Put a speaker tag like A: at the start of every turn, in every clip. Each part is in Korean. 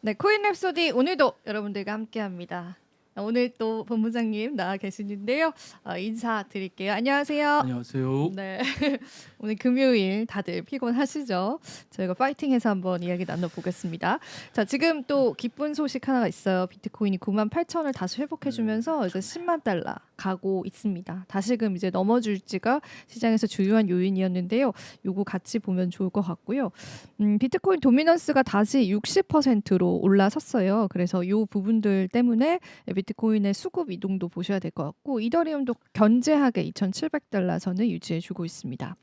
A: 네, 코인 랩소디 오늘도 여러분들과 함께합니다. 오늘 또 본부장님 나와 계시는데요. 인사드릴게요. 안녕하세요.
B: 안녕하세요.
A: 네, 오늘 금요일 다들 피곤하시죠? 저희가 파이팅해서 한번 이야기 나눠보겠습니다. 자, 지금 또 기쁜 소식 하나가 있어요. 비트코인이 98,000을 다시 회복해주면서 이제 10만 달러 가고 있습니다. 다시금 이제 넘어질지가 시장에서 주요한 요인이었는데요. 요거 같이 보면 좋을 것 같고요. 비트코인 도미넌스가 다시 60%로 올라섰어요. 그래서 요 부분들 때문에 비트코인의 수급 이동도 보셔야 될 것 같고 이더리움도 견제하게 2,700달러 선을 유지해주고 있습니다.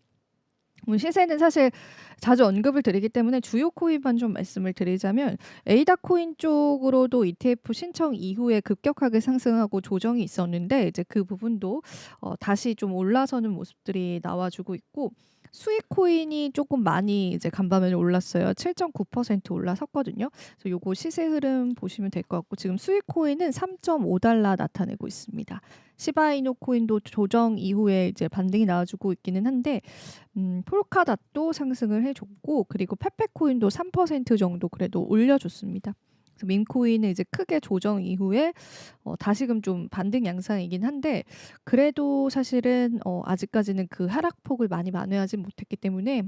A: 시세는 사실 자주 언급을 드리기 때문에 주요 코인만 좀 말씀을 드리자면 에이다 코인 쪽으로도 ETF 신청 이후에 급격하게 상승하고 조정이 있었는데 이제 그 부분도 다시 좀 올라서는 모습들이 나와주고 있고 수익 코인이 조금 많이 이제 간밤에 올랐어요. 7.9% 올라섰거든요. 그래서 요거 시세 흐름 보시면 될 것 같고 지금 수익 코인은 3.5달러 나타내고 있습니다. 시바이노 코인도 조정 이후에 이제 반등이 나와주고 있기는 한데 폴카닷도 상승을 해줬고 그리고 페페코인도 3% 정도 그래도 올려줬습니다. 그래서 밈코인은 이제 크게 조정 이후에 다시금 좀 반등 양상이긴 한데 그래도 사실은 아직까지는 그 하락폭을 많이 만회하지 못했기 때문에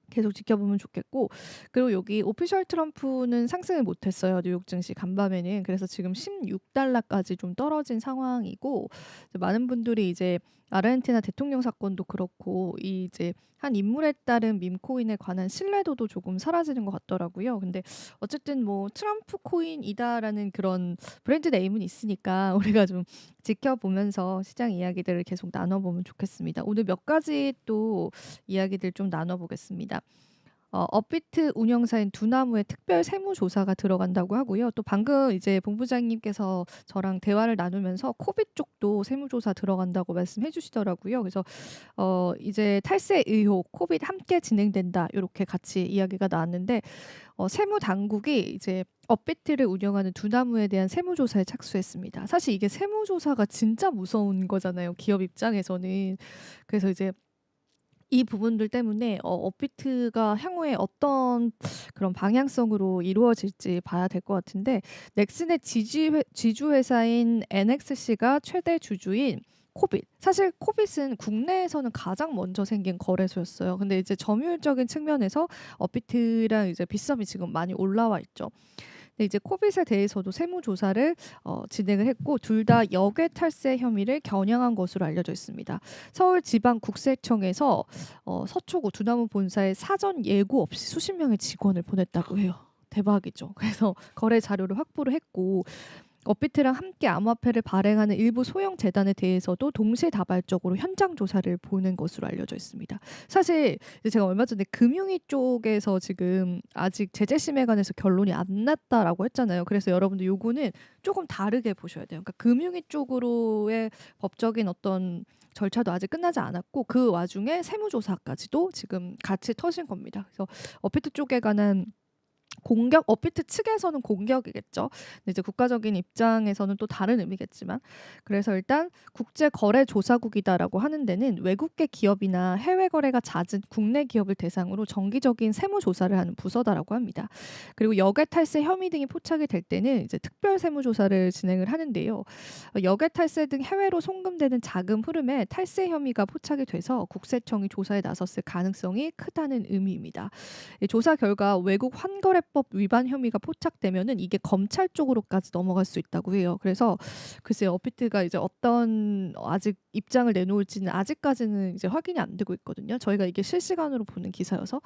A: 계속 지켜보면 좋겠고 그리고 여기 오피셜 트럼프는 상승을 못했어요. 뉴욕 증시 간밤에는. 그래서 지금 16달러까지 좀 떨어진 상황이고 많은 분들이 이제 아르헨티나 대통령 사건도 그렇고 이 이제 한 인물에 따른 밈코인에 관한 신뢰도도 조금 사라지는 것 같더라고요. 근데 어쨌든 뭐 트럼프 코인이다라는 그런 브랜드 네임은 있으니까 우리가 좀 지켜보면서 시장 이야기들을 계속 나눠보면 좋겠습니다. 오늘 몇 가지 또 이야기들 좀 나눠보겠습니다. 업비트 운영사인 두나무의 특별 세무조사가 들어간다고 하고요. 또 방금 이제 본부장님께서 저랑 대화를 나누면서 코빗 쪽도 세무조사 들어간다고 말씀해 주시더라고요. 그래서 이제 탈세 의혹, 코빗 함께 진행된다 이렇게 같이 이야기가 나왔는데 세무 당국이 이제 업비트를 운영하는 두나무에 대한 세무조사에 착수했습니다. 사실 이게 세무조사가 진짜 무서운 거잖아요. 기업 입장에서는. 그래서 이제 이 부분들 때문에 업비트가 향후에 어떤 그런 방향성으로 이루어질지 봐야 될 것 같은데 넥슨의 지주회사인 NXC가 최대 주주인 코빗. 사실 코빗은 국내에서는 가장 먼저 생긴 거래소였어요. 근데 이제 점유율적인 측면에서 업비트랑 이제 빗썸이 지금 많이 올라와 있죠. 근데 이제 코빗에 대해서도 세무조사를 진행을 했고 둘 다 역외 탈세 혐의를 겨냥한 것으로 알려져 있습니다. 서울지방국세청에서 서초구 두나무 본사에 사전 예고 없이 수십 명의 직원을 보냈다고 해요. 대박이죠. 그래서 거래 자료를 확보를 했고 업비트랑 함께 암호화폐를 발행하는 일부 소형 재단에 대해서도 동시다발적으로 현장 조사를 보낸 것으로 알려져 있습니다. 사실 제가 얼마 전에 금융위 쪽에서 지금 아직 제재 심의에 관해서 결론이 안 났다라고 했잖아요. 그래서 여러분들 요거는 조금 다르게 보셔야 돼요. 그러니까 금융위 쪽으로의 법적인 어떤 절차도 아직 끝나지 않았고 그 와중에 세무조사까지도 지금 같이 터진 겁니다. 그래서 업비트 쪽에 관한 공격 업비트 측에서는 공격이겠죠. 근데 이제 국가적인 입장에서는 또 다른 의미겠지만 그래서 일단 국제거래조사국이다라고 하는 데는 외국계 기업이나 해외 거래가 잦은 국내 기업을 대상으로 정기적인 세무 조사를 하는 부서다라고 합니다. 그리고 역외 탈세 혐의 등이 포착이 될 때는 이제 특별 세무 조사를 진행을 하는데요. 역외 탈세 등 해외로 송금되는 자금 흐름에 탈세 혐의가 포착이 돼서 국세청이 조사에 나섰을 가능성이 크다는 의미입니다. 조사 결과 외국 환거래법 위반 혐의가 포착되면은 이게 검찰 쪽으로까지 넘어갈 수 있다고 해요. 그래서 글쎄 업비트가 이제 어떤 아직 입장을 내놓을지는 아직까지는 이제 확인이 안 되고 있거든요. 저희가 이게 실시간으로 보는 기사여서.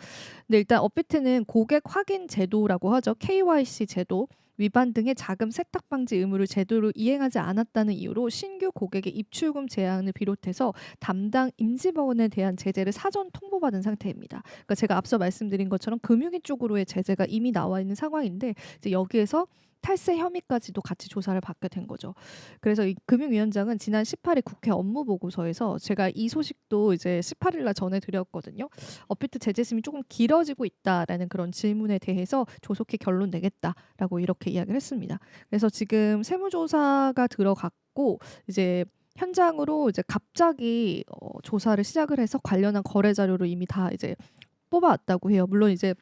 A: 근데 일단 업비트는 고객 확인 제도라고 하죠. KYC 제도 위반 등의 자금 세탁 방지 의무를 제대로 이행하지 않았다는 이유로 신규 고객의 입출금 제한을 비롯해서 담당 임직원에 대한 제재를 사전 통보받은 상태입니다. 그러니까 제가 앞서 말씀드린 것처럼 금융위 쪽으로의 제재가 이미 나와 있는 상황인데 이제 여기에서 탈세 혐의까지도 같이 조사를 받게 된 거죠. 그래서 이 금융위원장은 지난 18일 국회 업무보고서에서 제가 이 소식도 이제 18일 날 전해드렸거든요. 업비트 제재심이 조금 길어지고 있다라는 그런 질문에 대해서 조속히 결론 내겠다라고 이렇게 이야기를 했습니다. 그래서 지금 세무조사가 들어갔고 이제 현장으로 이제 갑자기 조사를 시작을 해서 관련한 거래 자료를 이미 다 이제 뽑아왔다고 해요. 물론 이제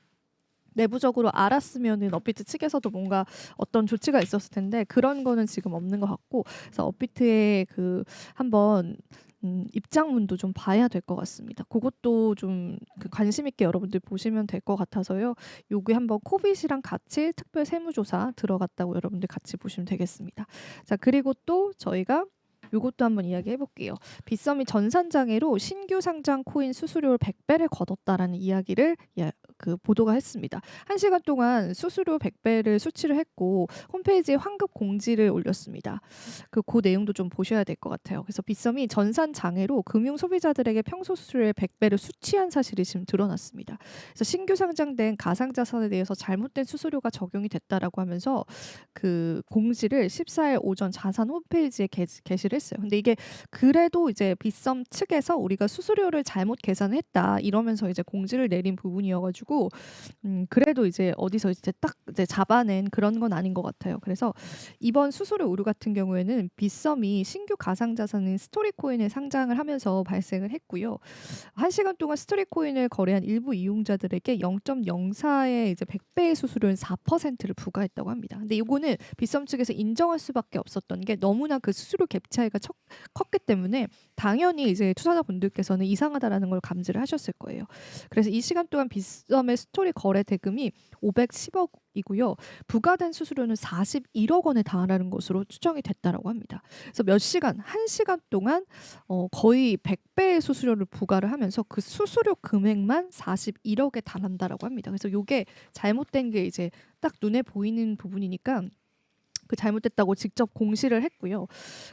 A: 내부적으로 알았으면은 업비트 측에서도 뭔가 어떤 조치가 있었을 텐데 그런 거는 지금 없는 것 같고 그래서 업비트의 그 한번 입장문도 좀 봐야 될 것 같습니다. 그것도 좀 그 관심 있게 여러분들 보시면 될 것 같아서요. 여기 한번 코빗이랑 같이 특별 세무조사 들어갔다고 여러분들 같이 보시면 되겠습니다. 자, 그리고 또 저희가 요것도 한번 이야기해 볼게요. 빗썸이 전산장애로 신규 상장 코인 수수료를 100배를 거뒀다라는 이야기를 그 보도가 했습니다. 1시간 동안 수수료 100배를 수치를 했고 홈페이지에 환급 공지를 올렸습니다. 그 내용도 좀 보셔야 될 것 같아요. 그래서 빗썸이 전산 장애로 금융 소비자들에게 평소 수수료의 100배를 수취한 사실이 지금 드러났습니다. 그래서 신규 상장된 가상자산에 대해서 잘못된 수수료가 적용이 됐다라고 하면서 그 공지를 14일 오전 자산 홈페이지에 게시를 했어요. 근데 이게 그래도 이제 빗썸 측에서 우리가 수수료를 잘못 계산했다 이러면서 이제 공지를 내린 부분이어가지고 그래도 이제 어디서 이제 딱 이제 잡아낸 그런 건 아닌 것 같아요. 그래서 이번 수수료 오류 같은 경우에는 빗썸이 신규 가상자산인 스토리코인을 상장을 하면서 발생을 했고요. 1시간 동안 스토리코인을 거래한 일부 이용자들에게 0.04의 이제 100배의 수수료인 4%를 부과했다고 합니다. 근데 이거는 빗썸 측에서 인정할 수밖에 없었던 게 너무나 그 수수료 갭 차이가 컸기 때문에 당연히 이제 투자자분들께서는 이상하다라는 걸 감지를 하셨을 거예요. 그래서 이 시간 동안 빗썸의 스토리 거래 대금이 510억이고요. 부과된 수수료는 41억 원에 달하는 것으로 추정이 됐다라고 합니다. 그래서 몇 시간, 1시간 동안 거의 100배의 수수료를 부과를 하면서 그 수수료 금액만 41억에 달한다라고 합니다. 그래서 이게 잘못된 게 이제 딱 눈에 보이는 부분이니까 그 잘못됐다고 직접 공시를 했고요.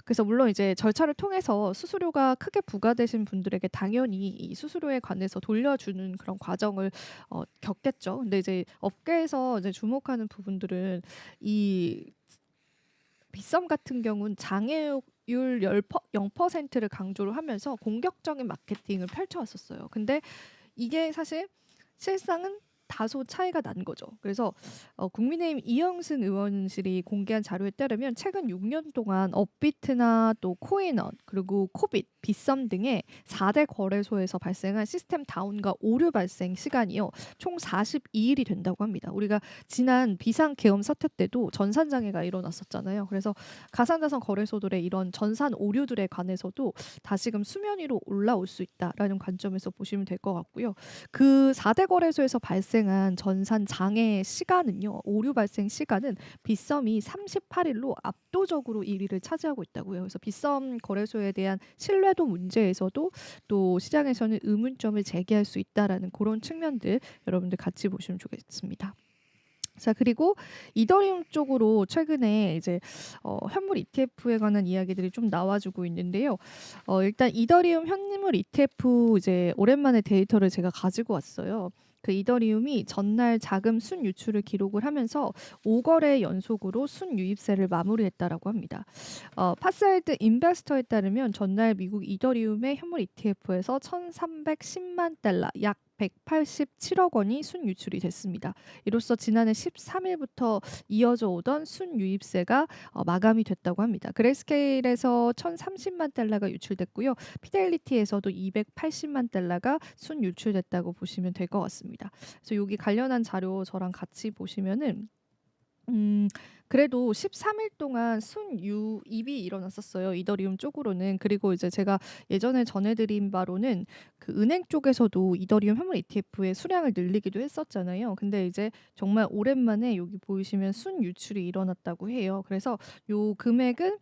A: 그래서 물론 이제 절차를 통해서 수수료가 크게 부과되신 분들에게 당연히 이 수수료에 관해서 돌려주는 그런 과정을 겪겠죠. 근데 이제 업계에서 이제 주목하는 부분들은 이 빗썸 같은 경우는 장애율 0%를 강조를 하면서 공격적인 마케팅을 펼쳐왔었어요. 근데 이게 사실 실상은 다소 차이가 난 거죠. 그래서 국민의힘 이영승 의원실이 공개한 자료에 따르면 최근 6년 동안 업비트나 또 코인원 그리고 코빗, 빗썸 등의 4대 거래소에서 발생한 시스템 다운과 오류 발생 시간이요. 총 42일이 된다고 합니다. 우리가 지난 비상 계엄 사태 때도 전산 장애가 일어났었잖아요. 그래서 가상자산 거래소들의 이런 전산 오류들에 관해서도 다시금 수면 위로 올라올 수 있다라는 관점에서 보시면 될 것 같고요. 그 4대 거래소에서 발생한 전산 장애 시간은요. 오류 발생 시간은 빗썸이 38일로 압도적으로 1위를 차지하고 있다고요. 그래서 빗썸 거래소에 대한 신뢰도 문제에서도 또 시장에서는 의문점을 제기할 수 있다라는 그런 측면들 여러분들 같이 보시면 좋겠습니다. 자, 그리고 이더리움 쪽으로 최근에 이제 현물 ETF에 관한 이야기들이 좀 나와주고 있는데요. 일단 이더리움 현물 ETF 이제 오랜만에 데이터를 제가 가지고 왔어요. 그 이더리움이 전날 자금 순유출을 기록을 하면서 5거래 연속으로 순유입세를 마무리했다라고 합니다. 파사이드 인베스터에 따르면 전날 미국 이더리움의 현물 ETF에서 1,310만 달러 약 187억 원이 순유출이 됐습니다. 이로써 지난해 13일부터 이어져 오던 순유입세가 마감이 됐다고 합니다. 그레이스케일에서 1,030만 달러가 유출됐고요. 피델리티에서도 280만 달러가 순유출됐다고 보시면 될 것 같습니다. 그래서 여기 관련한 자료 저랑 같이 보시면은 그래도 13일 동안 순유입이 일어났었어요. 이더리움 쪽으로는. 그리고 이제 제가 예전에 전해드린 바로는 그 은행 쪽에서도 이더리움 현물 ETF의 수량을 늘리기도 했었잖아요. 근데 이제 정말 오랜만에 여기 보이시면 순유출이 일어났다고 해요. 그래서 요 금액은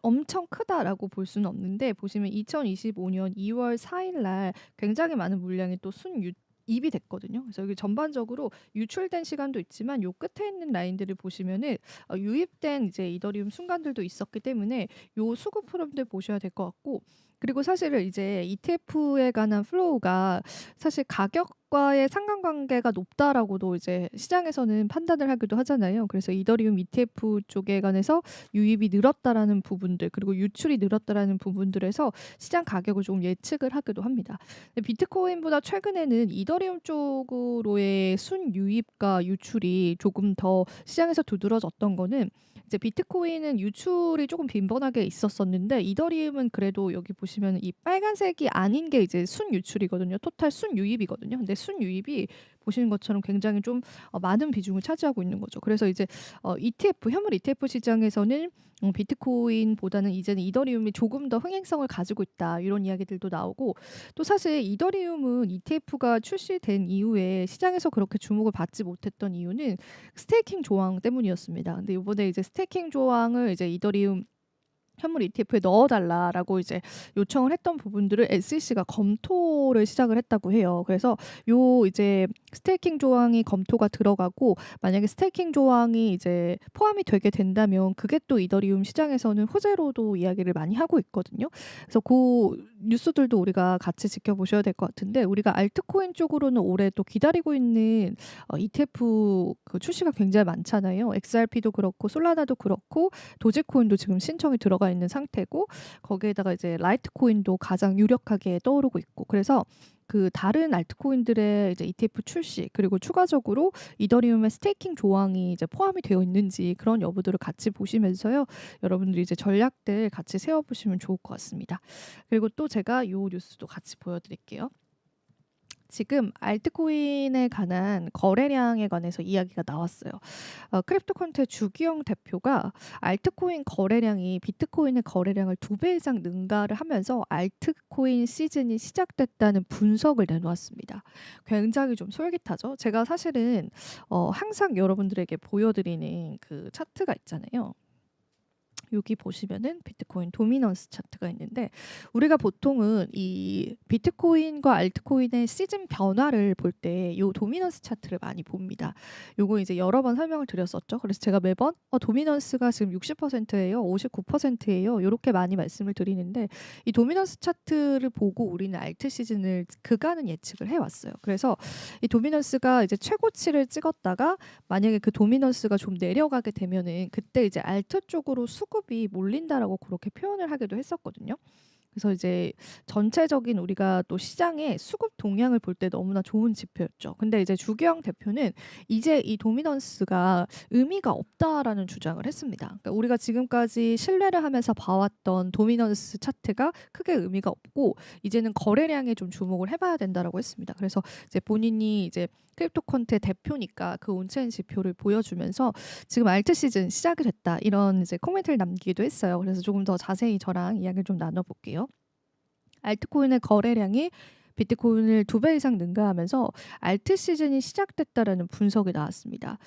A: 엄청 크다라고 볼 수는 없는데 보시면 2025년 2월 4일 날 굉장히 많은 물량이 또 입이 됐거든요. 그래서 여기 전반적으로 유출된 시간도 있지만 요 끝에 있는 라인들을 보시면은 유입된 이제 이더리움 순간들도 있었기 때문에 요 수급 흐름들 보셔야 될 것 같고 그리고 사실은 이제 ETF에 관한 플로우가 사실 가격과의 상관관계가 높다라고도 이제 시장에서는 판단을 하기도 하잖아요. 그래서 이더리움 ETF 쪽에 관해서 유입이 늘었다라는 부분들 그리고 유출이 늘었다라는 부분들에서 시장 가격을 좀 예측을 하기도 합니다. 근데 비트코인보다 최근에는 이더리움 쪽으로의 순유입과 유출이 조금 더 시장에서 두드러졌던 거는 이제 비트코인은 유출이 조금 빈번하게 있었었는데 이더리움은 그래도 여기 보시면 이 빨간색이 아닌 게 이제 순유출이거든요. 토탈 순유입이거든요. 근데 순유입이 보시는 것처럼 굉장히 좀 많은 비중을 차지하고 있는 거죠. 그래서 이제 ETF 현물 ETF 시장에서는 비트코인보다는 이제는 이더리움이 조금 더 흥행성을 가지고 있다 이런 이야기들도 나오고 또 사실 이더리움은 ETF가 출시된 이후에 시장에서 그렇게 주목을 받지 못했던 이유는 스테이킹 조항 때문이었습니다. 근데 이번에 이제 스테이킹 조항을 이제 이더리움 현물 ETF에 넣어달라라고 이제 요청을 했던 부분들을 SEC가 검토를 시작을 했다고 해요. 그래서 요 이제 스테이킹 조항이 검토가 들어가고 만약에 스테이킹 조항이 이제 포함이 되게 된다면 그게 또 이더리움 시장에서는 호재로도 이야기를 많이 하고 있거든요. 그래서 그 뉴스들도 우리가 같이 지켜보셔야 될 것 같은데 우리가 알트코인 쪽으로는 올해 또 기다리고 있는 ETF 그 출시가 굉장히 많잖아요. XRP도 그렇고 솔라나도 그렇고 도지코인도 지금 신청이 들어가 있는 상태고 거기에다가 이제 라이트코인도 가장 유력하게 떠오르고 있고 그래서 그 다른 알트코인들의 이제 ETF 출시 그리고 추가적으로 이더리움의 스테이킹 조항이 이제 포함이 되어 있는지 그런 여부들을 같이 보시면서요. 여러분들이 이제 전략들 같이 세워보시면 좋을 것 같습니다. 그리고 또 제가 요 뉴스도 같이 보여드릴게요. 지금 알트코인에 관한 거래량에 관해서 이야기가 나왔어요. 크립토컨트의 주기영 대표가 알트코인 거래량이 비트코인의 거래량을 2배 이상 능가를 하면서 알트코인 시즌이 시작됐다는 분석을 내놓았습니다. 굉장히 좀 솔깃하죠. 제가 사실은 항상 여러분들에게 보여드리는 그 차트가 있잖아요. 여기 보시면은 비트코인 도미넌스 차트가 있는데 우리가 보통은 이 비트코인과 알트코인의 시즌 변화를 볼 때 이 도미넌스 차트를 많이 봅니다. 요거 이제 여러 번 설명을 드렸었죠. 그래서 제가 매번 도미넌스가 지금 60%예요, 59%예요. 이렇게 많이 말씀을 드리는데 이 도미넌스 차트를 보고 우리는 알트 시즌을 그간은 예측을 해왔어요. 그래서 이 도미넌스가 이제 최고치를 찍었다가 만약에 그 도미넌스가 좀 내려가게 되면은 그때 이제 알트 쪽으로 수급이 몰린다라고 그렇게 표현을 하기도 했었거든요. 그래서 이제 전체적인 우리가 또 시장의 수급 동향을 볼 때 너무나 좋은 지표였죠. 근데 이제 주기영 대표는 이제 이 도미넌스가 의미가 없다라는 주장을 했습니다. 그러니까 우리가 지금까지 신뢰를 하면서 봐왔던 도미넌스 차트가 크게 의미가 없고 이제는 거래량에 좀 주목을 해봐야 된다라고 했습니다. 그래서 이제 본인이 이제 크립토컨트의 대표니까 그 온체인 지표를 보여주면서 지금 알트 시즌 시작이 됐다 이런 이제 코멘트를 남기기도 했어요. 그래서 조금 더 자세히 저랑 이야기를 좀 나눠볼게요. 알트코인의 거래량이 비트코인을 2배 이상 능가하면서 알트 시즌이 시작됐다라는 분석이 나왔습니다.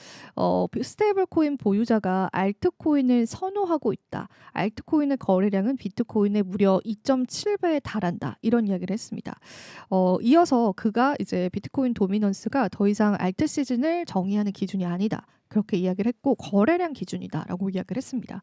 A: 스테이블 코인 보유자가 알트코인을 선호하고 있다. 알트코인의 거래량은 비트코인의 무려 2.7배에 달한다. 이런 이야기를 했습니다. 이어서 그가 이제 비트코인 도미넌스가 더 이상 알트 시즌을 정의하는 기준이 아니다. 그렇게 이야기를 했고 거래량 기준이다라고 이야기를 했습니다.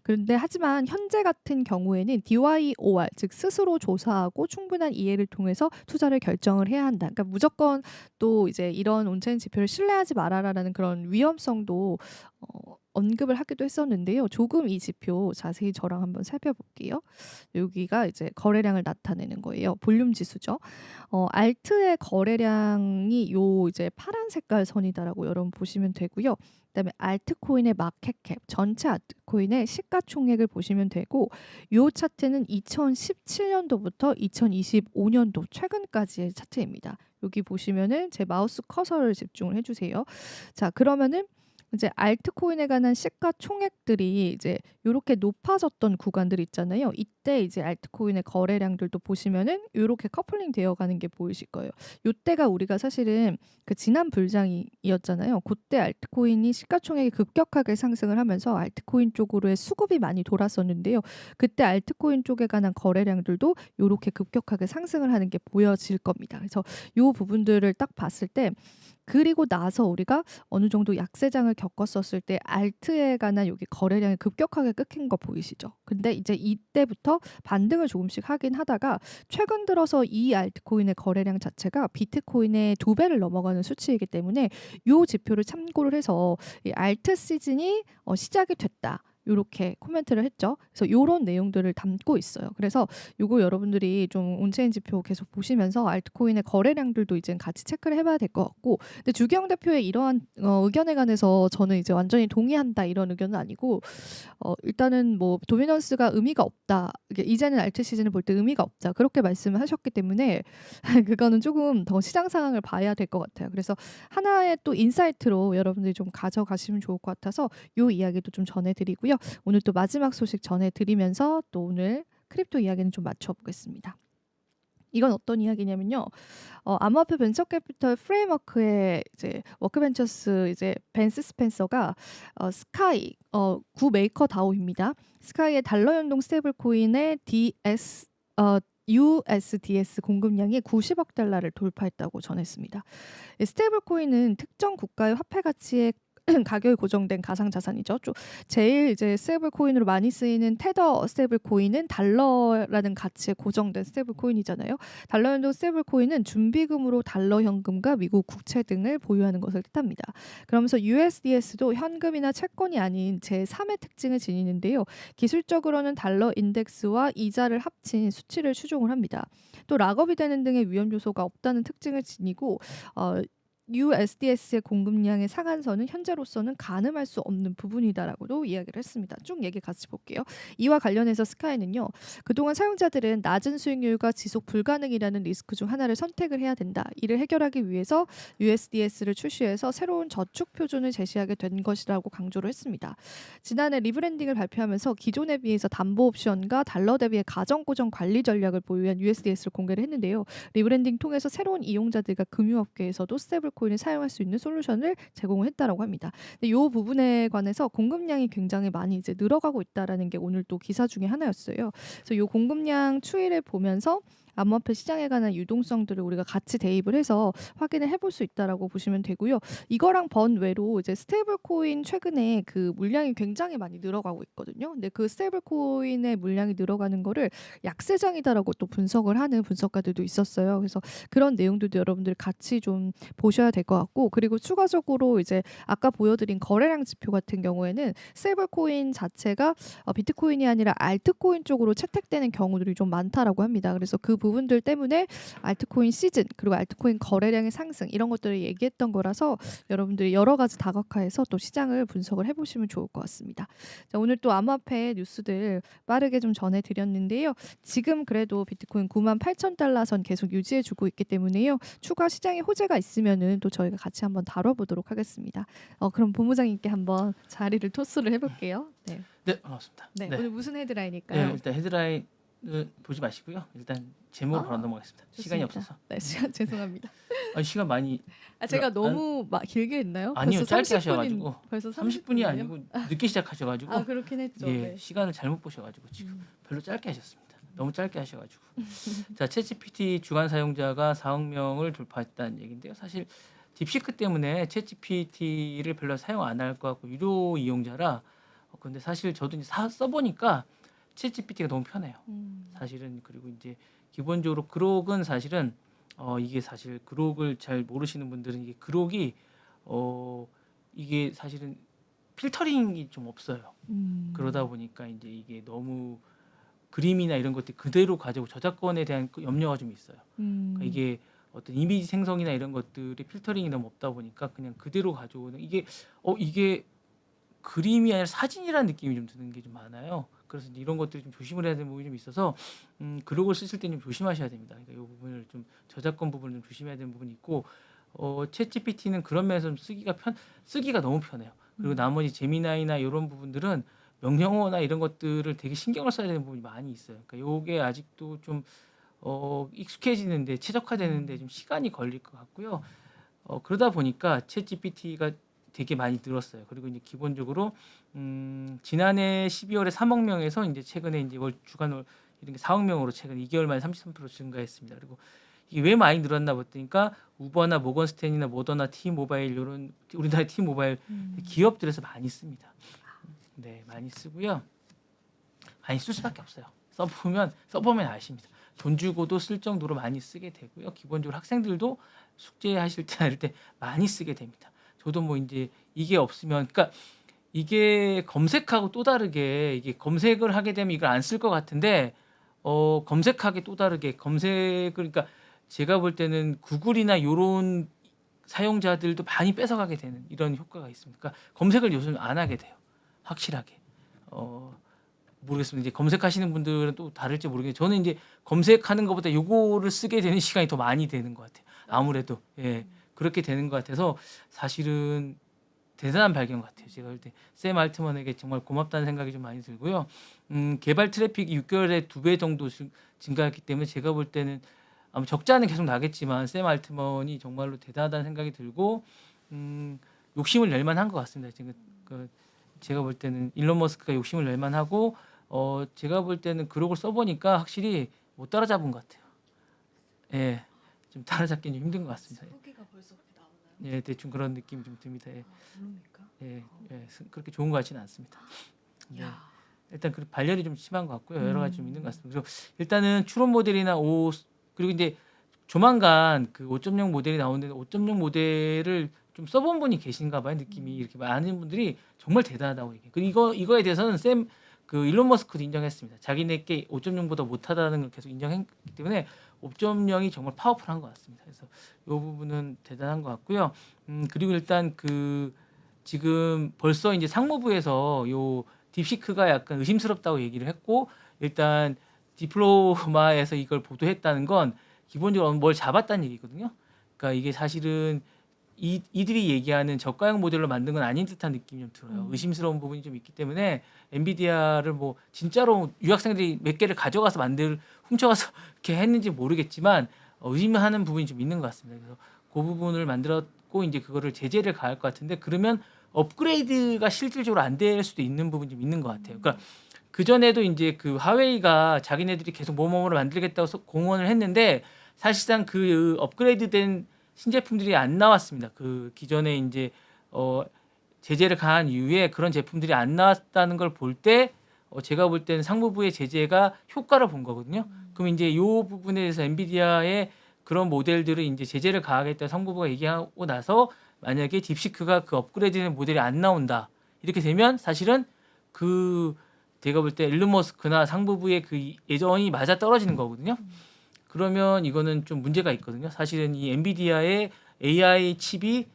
A: 그런데 하지만 현재 같은 경우에는 DYOR 즉 스스로 조사하고 충분한 이해를 통해서 투자를 결정을 해야 한다. 그러니까 무조건 또 이제 이런 온체인 지표를 신뢰하지 말아라라는 그런 위험성도 언급을 하기도 했었는데요. 조금 이 지표 자세히 저랑 한번 살펴볼게요. 여기가 이제 거래량을 나타내는 거예요. 볼륨 지수죠. 알트의 거래량이 요 이제 파란 색깔 선이다라고 여러분 보시면 되고요. 그다음에 알트코인의 마켓캡, 전체 알트코인의 시가총액을 보시면 되고 요 차트는 2017년도부터 2025년도 최근까지의 차트입니다. 여기 보시면은 제 마우스 커서를 집중을 해주세요. 자, 그러면은 이제 알트코인에 관한 시가총액들이 이제 요렇게 높아졌던 구간들 있잖아요. 이때 이제 알트코인의 거래량들도 보시면은 요렇게 커플링 되어 가는 게 보이실 거예요. 요때가 우리가 사실은 그 지난 불장이었잖아요. 그때 알트코인이 시가총액이 급격하게 상승을 하면서 알트코인 쪽으로의 수급이 많이 돌았었는데요. 그때 알트코인 쪽에 관한 거래량들도 요렇게 급격하게 상승을 하는 게 보여질 겁니다. 그래서 요 부분들을 딱 봤을 때 그리고 나서 우리가 어느 정도 약세장을 겪었었을 때 알트에 관한 여기 거래량이 급격하게 끊긴 거 보이시죠? 근데 이제 이때부터 반등을 조금씩 하긴 하다가 최근 들어서 이 알트코인의 거래량 자체가 비트코인의 2배를 넘어가는 수치이기 때문에 이 지표를 참고를 해서 이 알트 시즌이 시작이 됐다. 요렇게 코멘트를 했죠. 그래서 요런 내용들을 담고 있어요. 그래서 요거 여러분들이 좀 온체인 지표 계속 보시면서 알트코인의 거래량들도 이제 같이 체크를 해 봐야 될 것 같고, 근데 주기영 대표의 이러한 의견에 관해서 저는 이제 완전히 동의한다 이런 의견은 아니고, 일단은 뭐 도미넌스가 의미가 없다. 이게 이제는 알트 시즌을 볼 때 의미가 없다. 그렇게 말씀을 하셨기 때문에 그거는 조금 더 시장 상황을 봐야 될 것 같아요. 그래서 하나의 또 인사이트로 여러분들이 좀 가져가시면 좋을 것 같아서 요 이야기도 좀 전해드리고요. 오늘 또 마지막 소식 전해드리면서 또 오늘 크립토 이야기는 좀 맞춰보겠습니다. 이건 어떤 이야기냐면요. 암호화폐 벤처 캐피털 프레임워크의 이제 워크벤처스 이제 벤스 스펜서가 스카이 구 메이커 다오입니다. 스카이의 달러 연동 스테이블 코인의 USDS 공급량이 90억 달러를 돌파했다고 전했습니다. 스테이블 코인은 특정 국가의 화폐 가치의 가격이 고정된 가상 자산이죠. 제일 이제 스테이블 코인으로 많이 쓰이는 테더 스테이블 코인은 달러라는 가치에 고정된 스테이블 코인이잖아요. 달러 연동 스테이블 코인은 준비금으로 달러 현금과 미국 국채 등을 보유하는 것을 뜻합니다. 그러면서 USDS도 현금이나 채권이 아닌 제3의 특징을 지니는데요. 기술적으로는 달러 인덱스와 이자를 합친 수치를 추종을 합니다. 또 락업이 되는 등의 위험 요소가 없다는 특징을 지니고 USDS의 공급량의 상한선은 현재로서는 가늠할 수 없는 부분이다라고도 이야기를 했습니다. 쭉 얘기 같이 볼게요. 이와 관련해서 스카이는요. 그동안 사용자들은 낮은 수익률과 지속 불가능이라는 리스크 중 하나를 선택을 해야 된다. 이를 해결하기 위해서 USDS를 출시해서 새로운 저축 표준을 제시하게 된 것이라고 강조를 했습니다. 지난해 리브랜딩을 발표하면서 기존에 비해서 담보 옵션과 달러 대비의 가정 고정 관리 전략을 보유한 USDS를 공개를 했는데요. 리브랜딩 통해서 새로운 이용자들과 금융업계에서도 스테이블 코인을 사용할 수 있는 솔루션을 제공했다라고 합니다. 근데 이 부분에 관해서 공급량이 굉장히 많이 이제 늘어가고 있다라는 게 오늘 또 기사 중에 하나였어요. 그래서 이 공급량 추이를 보면서 암호화폐 시장에 관한 유동성들을 우리가 같이 대입을 해서 확인을 해볼 수 있다라고 보시면 되고요. 이거랑 번외로 이제 스테이블 코인 최근에 그 물량이 굉장히 많이 늘어가고 있거든요. 근데 그 스테이블 코인의 물량이 늘어가는 거를 약세장이다라고 또 분석을 하는 분석가들도 있었어요. 그래서 그런 내용들도 여러분들 같이 좀 보셔야 될 것 같고, 그리고 추가적으로 이제 아까 보여드린 거래량 지표 같은 경우에는 스테이블 코인 자체가 비트코인이 아니라 알트코인 쪽으로 채택되는 경우들이 좀 많다라고 합니다. 그래서 그 부분들 때문에 알트코인 시즌 그리고 알트코인 거래량의 상승 이런 것들을 얘기했던 거라서 여러분들이 여러 가지 다각화해서 또 시장을 분석을 해보시면 좋을 것 같습니다. 자, 오늘 또 암호화폐 뉴스들 빠르게 좀 전해드렸는데요. 지금 그래도 비트코인 98,000달러 선 계속 유지해주고 있기 때문에요. 추가 시장의 호재가 있으면은 또 저희가 같이 한번 다뤄보도록 하겠습니다. 그럼 본부장님께 한번 자리를 토스를 해볼게요. 네.
B: 네, 반갑습니다.
A: 네.
B: 네.
A: 오늘 무슨 헤드라인일까요?
B: 네, 일단 헤드라인을 보지 마시고요. 일단 제목으로 바로 넘어가겠습니다. 시간이
A: 좋습니다.
B: 없어서.
A: 네, 시간 죄송합니다.
B: 아니, 시간 많이
A: 제가
B: 안-
A: 너무 길게 했나요?
B: 아니요,
A: 벌써
B: 짧게
A: 30분인
B: 하셔가지고
A: 벌써
B: 30분이
A: 30분이에요?
B: 아니고 늦게 시작하셔가지고
A: 그렇긴 했죠.
B: 예,
A: 네.
B: 시간을 잘못 보셔가지고 지금
A: 음.
B: 별로 짧게 하셨습니다. 너무 짧게 하셔가지고. 자, 챗GPT 주간 사용자가 4억 명을 돌파했다는 얘기인데요. 사실 딥시크 때문에 챗GPT를 별로 사용 안 할 것 같고 유료 이용자라. 근데 사실 저도 이제 써보니까 챗GPT가 너무 편해요. 사실은. 그리고 이제 기본적으로 그록은 사실은 이게 사실 그록을 잘 모르시는 분들은 이게 그록이 이게 사실은 필터링이 좀 없어요. 그러다 보니까 이제 이게 너무 그림이나 이런 것들 그대로 가지고 저작권에 대한 염려가 좀 있어요. 그러니까 이게 어떤 이미지 생성이나 이런 것들이 필터링이 너무 없다 보니까 그냥 그대로 가져오는 이게 그림이 아니라 사진이라는 느낌이 좀 드는 게 좀 많아요. 그래서 이런 것들이 좀 조심을 해야 되는 부분이 좀 있어서 그록을 쓰실 때 좀 조심하셔야 됩니다. 그러니까 이 부분을 좀 저작권 부분을 좀 조심해야 되는 부분이 있고 챗GPT는 그런 면에서 좀 쓰기가 너무 편해요. 그리고 나머지 제미나이나 이런 부분들은 명령어나 이런 것들을 되게 신경을 써야 되는 부분이 많이 있어요. 그러니까 요게 아직도 좀 익숙해지는데 최적화되는데 좀 시간이 걸릴 것 같고요. 그러다 보니까 챗GPT가 되게 많이 늘었어요. 그리고 이제 기본적으로 지난해 12월에 3억 명에서 이제 최근에 이제 주간 이런 게 4억 명으로 최근 2개월 만에 33% 증가했습니다. 그리고 이게 왜 많이 늘었나 봤더니까 우버나 모건스탠이나 모더나 T모바일 이런 우리나라 T모바일 기업들에서 많이 씁니다. 네, 많이 쓰고요. 많이 쓸 수밖에 없어요. 써보면 아십니다. 돈 주고도 쓸 정도로 많이 쓰게 되고요. 기본적으로 학생들도 숙제하실 때 이럴 때 많이 쓰게 됩니다. 저도 뭐 이제 이게 없으면 그러니까 이게 검색하고 또 다르게 이게 검색을 하게 되면 이걸 안 쓸 것 같은데 검색하기 또 다르게 검색을 그러니까 제가 볼 때는 구글이나 요런 사용자들도 많이 뺏어가게 되는 이런 효과가 있습니다. 그러니까 검색을 요즘 안 하게 돼요. 확실하게. 모르겠습니다. 이제 검색하시는 분들은 또 다를지 모르겠는데 저는 이제 검색하는 것보다 요거를 쓰게 되는 시간이 더 많이 되는 것 같아요. 아무래도 예 그렇게 되는 것 같아서 사실은 대단한 발견 같아요. 제가 볼 때 샘 알트먼에게 정말 고맙다는 생각이 좀 많이 들고요. 개발 트래픽이 6개월에 2배 정도 증가했기 때문에 제가 볼 때는 아마 적자는 계속 나겠지만 샘 알트먼이 정말로 대단하다는 생각이 들고 욕심을 낼 만한 것 같습니다. 제가 볼 때는 일론 머스크가 욕심을 낼 만하고 제가 볼 때는 그룹을 써보니까 확실히 못 따라잡은 것 같아요. 예, 좀 따라잡기는 좀 힘든 것 같습니다.
A: 후기가 벌써 그렇게 나오나요?
B: 예, 대충 그런 느낌이 좀 듭니다. 예,
A: 그럽니까?
B: 그렇게 좋은 것 같지는 않습니다. 네.
A: 야.
B: 일단 그 발열이 좀 심한 것 같고요. 여러 가지 좀 있는 것 같습니다. 그래서 일단은 추론 모델이나 그리고 이제 조만간 그 5.0 모델이 나오는데 5.0 모델을 좀 써본 분이 계신가 봐요. 느낌이 이렇게 많은 분들이 정말 대단하다고 얘기해요. 그리고 이거에 대해서는 일론 머스크도 인정했습니다. 자기네께 5.0보다 못하다는 걸 계속 인정했기 때문에 5.0이 정말 파워풀한 것 같습니다. 그래서 이 부분은 대단한 것 같고요. 그리고 일단 지금 벌써 이제 상무부에서 요 딥시크가 약간 의심스럽다고 얘기를 했고 일단 디플로마에서 이걸 보도했다는 건 기본적으로 뭘 잡았다는 얘기거든요. 그러니까 이게 사실은 이들이 얘기하는 저가형 모델로 만든 건 아닌 듯한 느낌이 좀 들어요. 의심스러운 부분이 좀 있기 때문에 엔비디아를 뭐 진짜로 유학생들이 몇 개를 가져가서 훔쳐가서 이렇게 했는지 모르겠지만 의심하는 부분이 좀 있는 것 같습니다. 그래서 그 부분을 만들었고 이제 그거를 제재를 가할 것 같은데 그러면 업그레이드가 실질적으로 안 될 수도 있는 부분이 좀 있는 것 같아요. 그러니까 그 전에도 이제 그 화웨이가 자기네들이 계속 뭐뭐를 만들겠다고 공언을 했는데 사실상 그 업그레이드된 신제품들이 안 나왔습니다. 그 기존에 이제 제재를 가한 이후에 그런 제품들이 안 나왔다는 걸 볼 때 제가 볼 때는 상무부의 제재가 효과를 본 거거든요. 그럼 이제 이 부분에 대해서 엔비디아의 그런 모델들을 이제 제재를 가하겠다 상무부가 얘기하고 나서 만약에 딥시크가 그 업그레이드된 모델이 안 나온다 이렇게 되면 사실은 제가 볼 때 일론 머스크나 상무부의 그 예정이 맞아 떨어지는 거거든요. 그러면 이거는 좀 문제가 있거든요. 사실은 이 엔비디아의 AI 칩이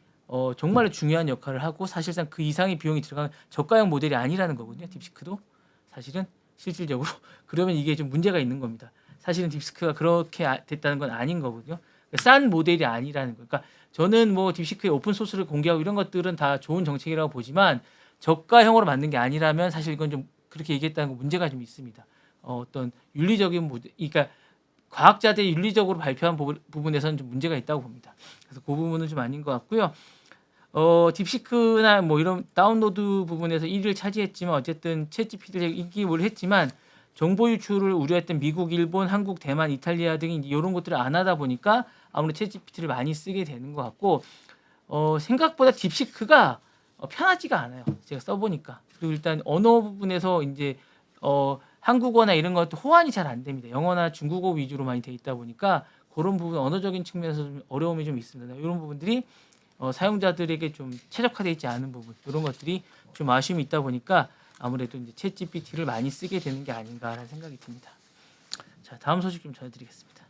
B: 정말 중요한 역할을 하고 사실상 그 이상의 비용이 들어가는 저가형 모델이 아니라는 거거든요. 딥시크도 사실은 실질적으로 그러면 이게 좀 문제가 있는 겁니다. 사실은 딥시크가 그렇게 됐다는 건 아닌 거거든요. 싼 모델이 아니라는 거예요. 그러니까 저는 뭐 딥시크의 오픈 소스를 공개하고 이런 것들은 다 좋은 정책이라고 보지만 저가형으로 만든 게 아니라면 사실 이건 좀 그렇게 얘기했다는 건 문제가 좀 있습니다. 어떤 윤리적인 그러니까 과학자들이 윤리적으로 발표한 부분에서는 좀 문제가 있다고 봅니다. 그래서 그 부분은 좀 아닌 것 같고요. 딥시크나 뭐 이런 다운로드 부분에서 1위를 차지했지만 어쨌든 챗GPT를 인기몰이 했지만 정보 유출을 우려했던 미국, 일본, 한국, 대만, 이탈리아 등이 이런 것들을 안 하다 보니까 아무래도 챗GPT를 많이 쓰게 되는 것 같고 생각보다 딥시크가 편하지가 않아요. 제가 써보니까. 그리고 일단 언어 부분에서 이제 한국어나 이런 것도 호환이 잘 안 됩니다. 영어나 중국어 위주로 많이 돼 있다 보니까 그런 부분 언어적인 측면에서 좀 어려움이 좀 있습니다. 이런 부분들이 사용자들에게 좀 최적화되어 있지 않은 부분 이런 것들이 좀 아쉬움이 있다 보니까 아무래도 이제 챗GPT를 많이 쓰게 되는 게 아닌가라는 생각이 듭니다. 자, 다음 소식 좀 전해드리겠습니다.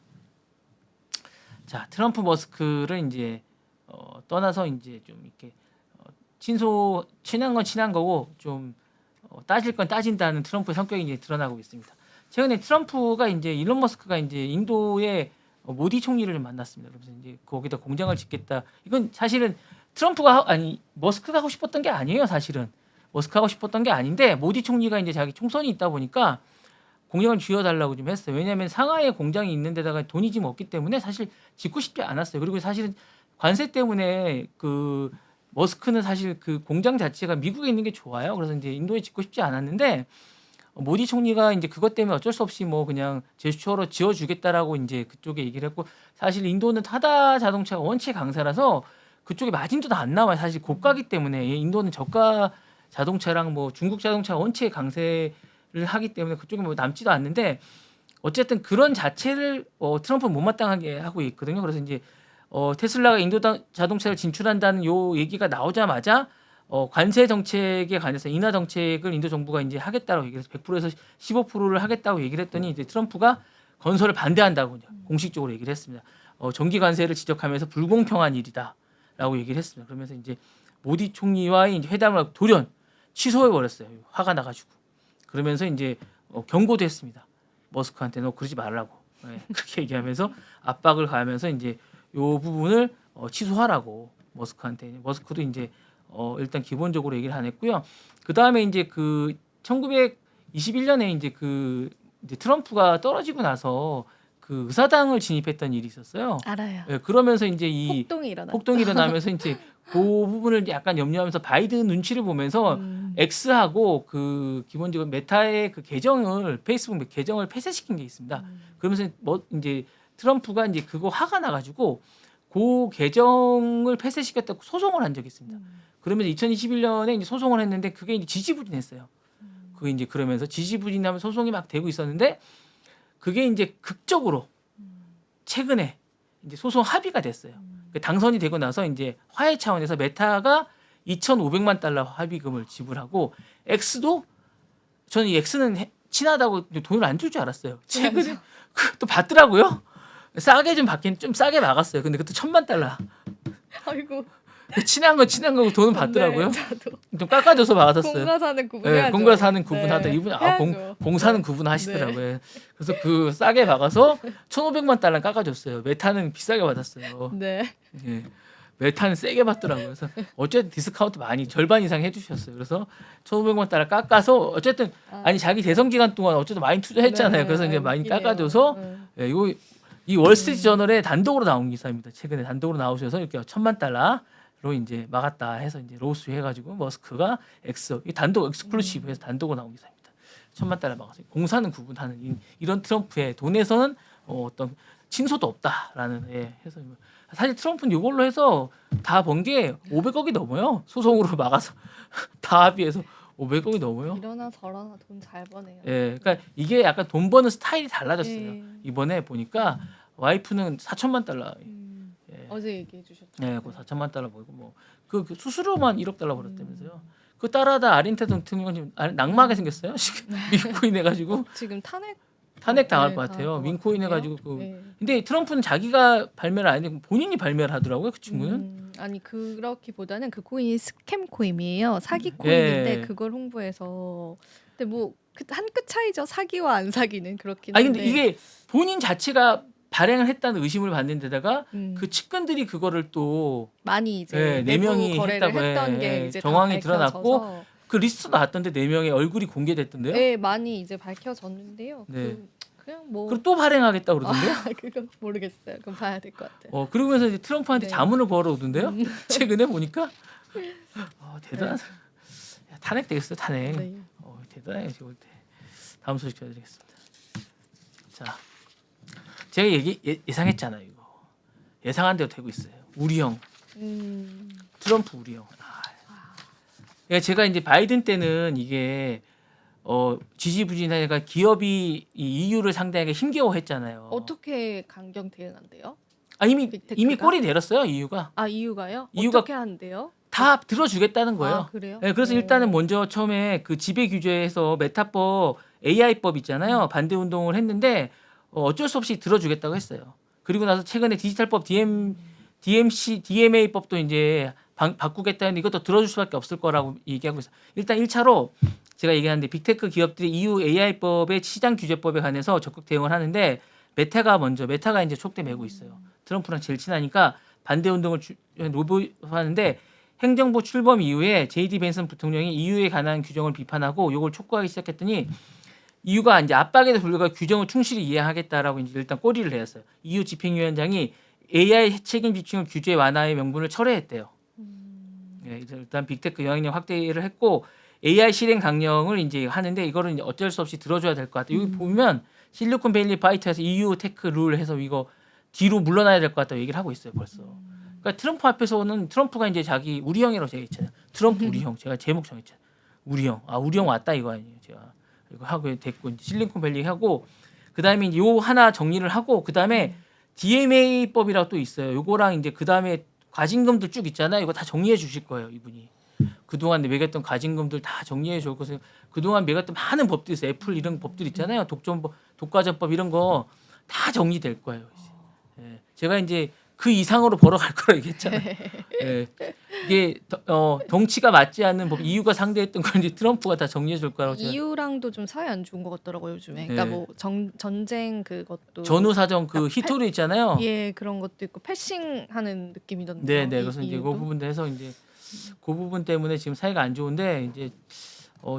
B: 자, 트럼프 머스크를 이제 떠나서 이제 좀 이렇게 친한 건 친한 거고 좀 따질 건 따진다는 트럼프의 성격이 이제 드러나고 있습니다. 최근에 트럼프가 이제 일론 머스크가 이제 인도의 모디 총리를 만났습니다. 그래서 이제 거기다 공장을 짓겠다. 이건 사실은 머스크가 하고 싶었던 게 아니에요. 사실은 머스크가 하고 싶었던 게 아닌데 모디 총리가 이제 자기 총선이 있다 보니까 공장을 지어달라고 좀 했어요. 왜냐하면 상하이에 공장이 있는 데다가 돈이 지금 없기 때문에 사실 짓고 싶지 않았어요. 그리고 사실은 관세 때문에 머스크는 사실 그 공장 자체가 미국에 있는 게 좋아요. 그래서 이제 인도에 짓고 싶지 않았는데 모디 총리가 이제 그것 때문에 어쩔 수 없이 뭐 그냥 제스처로 지어주겠다라고 이제 그쪽에 얘기를 했고 사실 인도는 타다 자동차가 원체 강사라서 그쪽에 마진도 다 안 나와요. 사실 고가기 때문에 인도는 저가 자동차랑 뭐 중국 자동차가 원체 강세를 하기 때문에 그쪽에 뭐 남지도 않는데 어쨌든 그런 자체를 트럼프는 못마땅하게 하고 있거든요. 그래서 이제 테슬라가 인도 자동차를 진출한다는 요 얘기가 나오자마자 관세 정책에 관해서 인하 정책을 인도 정부가 이제 하겠다고 얘기해서 100%에서 15%를 하겠다고 얘기를 했더니 이제 트럼프가 건설을 반대한다고 공식적으로 얘기를 했습니다. 전기 관세를 지적하면서 불공평한 일이다라고 얘기를 했습니다. 그러면서 이제 모디 총리와의 이제 회담을 돌연 취소해 버렸어요. 화가 나가지고. 그러면서 이제 경고도 했습니다. 머스크한테 너 그러지 말라고. 네, 그렇게 얘기하면서 압박을 가하면서 이제 요 부분을 취소하라고 머스크한테. 머스크도 이제 일단 기본적으로 얘기를 안 했고요. 그 다음에 이제 그 1921년에 이제 트럼프가 떨어지고 나서 그 의사당을 진입했던 일이 있었어요.
A: 알아요.
B: 예, 그러면서 이제 이
A: 폭동이
B: 일어나면서 이제 그 부분을 약간 염려하면서 바이든 눈치를 보면서 X하고 그 기본적으로 메타의 그 계정을 페이스북 계정을 폐쇄시킨 게 있습니다. 그러면서 뭐 이제 트럼프가 이제 그거 화가 나가지고 그 계정을 폐쇄시켰다고 소송을 한 적이 있습니다. 그러면서 2021년에 이제 소송을 했는데 그게 이제 지지부진했어요. 그 이제 그러면서 지지부진하면 소송이 막 되고 있었는데 그게 이제 극적으로 최근에 이제 소송 합의가 됐어요. 당선이 되고 나서 이제 화해 차원에서 메타가 2,500만 달러 합의금을 지불하고 X도 저는 이 X는 친하다고 돈을 안 줄 줄 알았어요. 최근에 또 받더라고요. 싸게 좀 받긴 좀 싸게 막았어요. 근데 그것도 1,000만 달러.
A: 아이고.
B: 친한 거고 돈은 받더라고요.
A: 네, 저도.
B: 좀 깎아줘서 막았었어요.
A: 공과 사는 구분해야죠.
B: 네, 공과 사는 구분하다.
A: 네,
B: 이분
A: 해야죠.
B: 공사는 구분하시더라고요. 그래서 그 싸게 막아서 1,500만 달러 깎아줬어요. 메타는 비싸게 받았어요.
A: 네.
B: 예. 메타는 세게 받더라고요. 그래서 어쨌든 디스카운트 많이 절반 이상 해주셨어요. 그래서 1,500만 달러 깎아서 어쨌든 아니 자기 대선 기간 동안 어쨌든 많이 투자했잖아요.
A: 네,
B: 그래서 이제 많이
A: 웃기네요.
B: 깎아줘서
A: 네.
B: 예, 이 월스트리트 저널에 단독으로 나온 기사입니다. 최근에 단독으로 나오셔서 이렇게 1,000만 달러로 이제 막았다 해서 이제 로스 해가지고 머스크가 이 단독 엑스클루시브해서 단독으로 나온 기사입니다. 1,000만 달러 막았어요. 공사는 구분하는 이런 트럼프의 돈에서는 어떤 친소도 없다라는 해서 사실 트럼프는 이걸로 해서 다 번 게 500억이 넘어요. 소송으로 막아서 다 합의해서 500억이 넘어요.
A: 이러나 저러나 돈 잘 버네요.
B: 예, 그러니까 이게 약간 돈 버는 스타일이 달라졌어요.
A: 예.
B: 이번에 보니까 와이프는 4천만 달러. 예.
A: 어제 얘기해 주셨죠.
B: 네, 그 4천만 달러 벌고 그 수수료만 1억 달러 벌었다면서요. 그 따라다 아린테 대통령은 지금 낙마하게 생겼어요. 지금 민코인 해가지고
A: 지금
B: 탄핵 당할
A: 네,
B: 것 같아요.
A: 당할 것
B: 민코인
A: 같은데요?
B: 해가지고
A: 네.
B: 근데 트럼프는 자기가 발매를 안 했고 본인이 발매를 하더라고요. 그 친구는.
A: 아니 그렇기보다는 그 코인이 스캠 코인이에요. 사기 코인인데
B: 예.
A: 그걸 홍보해서 근데 뭐 한 끗 차이죠. 사기와 안 사기는 그렇긴
B: 아니
A: 한데.
B: 근데 이게 본인 자체가 발행을 했다는 의심을 받는 데다가 그
A: 음,
B: 측근들이 그거를 또
A: 많이 이제
B: 네
A: 내부
B: 명이
A: 거래를
B: 했다고
A: 했던
B: 예,
A: 게
B: 예.
A: 이제
B: 정황이
A: 다 밝혀져서
B: 드러났고 그 리스트 나왔던데 4명의 얼굴이 공개됐던데요.
A: 네, 많이 이제 밝혀졌는데요.
B: 네.
A: 그냥 뭐
B: 그리고 또 발행하겠다 그러던데요.
A: 그건 모르겠어요. 그럼 봐야 될 것 같아요.
B: 그러면서 이제 트럼프한테
A: 네.
B: 자문을 걸어오던데요. 최근에 보니까 대단한 탄핵 되겠어요. 탄핵.
A: 네.
B: 대단해요. 지금 때. 다음 소식 전해드리겠습니다. 자, 제가 예상했잖아요. 이거 예상한 대로 되고 있어요. 우리형 트럼프 우리형. 제가 이제 바이든 때는 이게 지지부진하니까 기업이 이 EU를 상대하기 힘겨워했잖아요.
A: 어떻게 강경 대응한대요?
B: 이미
A: 빅테크가?
B: 꼬리 내렸어요. EU가
A: 이유가요?
B: 이유가
A: 어떻게 한대요?
B: 다 들어주겠다는 거예요.
A: 아, 그래요?
B: 네, 그래서 일단은 먼저 처음에 그 지배 규제에서 메타법 AI법 있잖아요. 반대 운동을 했는데 어쩔 수 없이 들어주겠다고 했어요. 그리고 나서 최근에 디지털법 DMA법도 이제 바꾸겠다는 이것도 들어줄 수밖에 없을 거라고 얘기하고 있어요. 일단 1차로 제가 얘기하는데 빅테크 기업들이 EU AI법의 시장 규제법에 관해서 적극 대응을 하는데 메타가 이제 촉대 메고 있어요. 트럼프랑 제일 친하니까 반대 운동을 노보하는데 행정부 출범 이후에 JD 벤슨 부통령이 EU에 관한 규정을 비판하고 이걸 촉구하기 시작했더니 EU가 이제 압박에도 불구하고 규정을 충실히 이행하겠다라고 이제 일단 꼬리를 내었어요. EU 집행위원장이 AI 책임 지층을 규제 완화의 명분을 철회했대요. 일단 빅테크 영향력 확대를 했고 AI 실행 강령을 이제 하는데 이거는 이제 어쩔 수 없이 들어줘야 될 것 같아요. 여기 보면 실리콘밸리 파이터에서 EU 테크 룰 해서 이거 뒤로 물러나야 될 것 같다고 얘기를 하고 있어요. 벌써. 그러니까 트럼프 앞에서는 트럼프가 이제 자기 우리 형이라고 제가 했잖아요. 트럼프 우리 형. 제가 제목 정했잖아요. 우리 형. 우리 형 왔다 이거 아니에요. 제가 이거 하고 됐고 이제 실리콘밸리 하고 그다음에 이제 요 하나 정리를 하고 그다음에 DMA법이라고 또 있어요. 요거랑 이제 그다음에 과징금들 쭉 있잖아요. 이거 다 정리해 주실 거예요, 이분이. 그동안 매겼던 가진금들 다 정리해 줄 것을 그동안 매겼던 많은 법들이 있어요. 애플 이런 법들 있잖아요. 독과점법 이런 거 다 정리될 거예요. 이제. 예. 제가 이제 그 이상으로 벌어갈 거라 얘기했잖아요. 예. 이게 덩치가 맞지 않는 법 이유가 상대했던 걸 이제 트럼프가 다 정리해 줄 거라고 제가
A: 이유랑도 좀 사이 안 좋은 것 같더라고요 요즘에. 그러니까
B: 네.
A: 뭐 전쟁 그것도
B: 전후사정 그
A: 그러니까
B: 히토리 있잖아요.
A: 예 그런 것도 있고 패싱하는 느낌이던데요.
B: 네. 그래서 이제 그
A: 이유도?
B: 부분도 해서 이제 그 부분 때문에 지금 사이가 안 좋은데 이제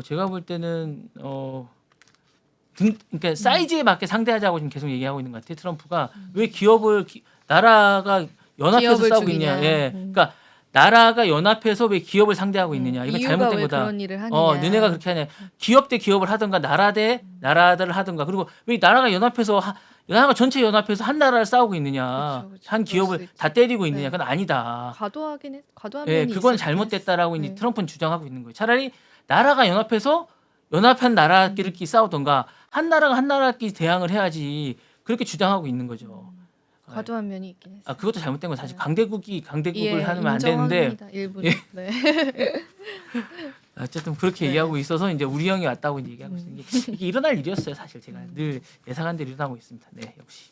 B: 제가 볼 때는 그러니까 사이즈에 맞게 상대하자고 지금 계속 얘기하고 있는 것 같아요. 트럼프가 왜 나라가 연합해서
A: 기업을
B: 싸우고
A: 죽이냐.
B: 있냐. 예. 그러니까 나라가 연합해서 왜 기업을 상대하고 있느냐. 이건
A: 이유가
B: 잘못된
A: 왜
B: 거다.
A: 그런 일을 하느냐.
B: 너네가 그렇게 하냐. 기업 대 기업을 하든가 나라 대 나라들을 하든가. 그리고 왜 나라가 연합해서 나라가 전체 연합해서 한 나라를 싸우고 있느냐.
A: 그쵸,
B: 한
A: 그럴
B: 기업을
A: 수 있죠.
B: 다 때리고 있느냐.
A: 네.
B: 그건 아니다.
A: 과도한
B: 예,
A: 면이
B: 그건
A: 있었긴
B: 잘못됐다라고
A: 했어.
B: 이제
A: 네.
B: 트럼프는 주장하고 있는 거예요. 차라리 나라가 연합해서 연합한 나라끼리 싸우던가 한 나라가 한 나라끼리 대항을 해야지 그렇게 주장하고 있는 거죠.
A: 과도한 면이 있긴 했어요.
B: 그것도 잘못된 건 사실
A: 네.
B: 강대국을
A: 예,
B: 하면 안 되는데
A: 인정합니다. 일부는.
B: 예.
A: 네.
B: 어쨌든 그렇게
A: 네.
B: 얘기하고 있어서 이제 우리 형이 왔다고 이제 얘기하고 있어요. 이게 일어날 일이었어요. 사실 제가 늘 예상한 대로 일어나고 있습니다. 네, 역시